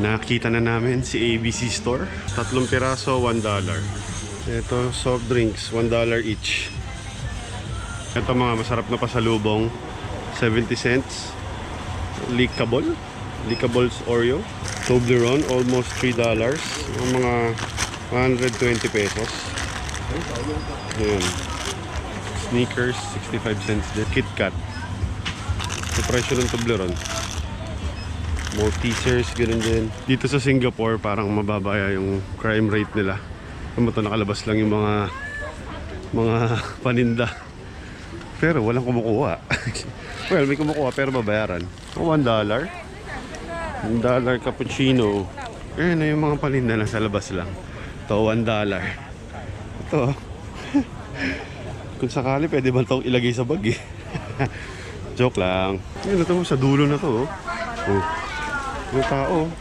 Nakita na namin si ABC Store. 3 piraso, $1. Ito, soft drinks, $1 each. Ito mga masarap na pasalubong, 70 cents. Licables Oreo. Toblerone, almost $3. Ang mga 120 pesos. Ayan. Sneakers, 65 cents din. KitKat. Yung presyo ng Toblerone. More teachers, ganun din. Dito sa Singapore, parang mababaya yung crime rate nila. Kung ito nakalabas lang yung mga paninda. Pero walang kumukuha. Well, may kumukuha pero babayaran. $1. $1 cappuccino. Ayan na yung mga paninda na sa labas lang. Ito, $1. Ito. Kung sakali, pwede ba itong ilagay sa bag eh. Joke lang. Ayan, ito sa dulo na to. Oh. May tao.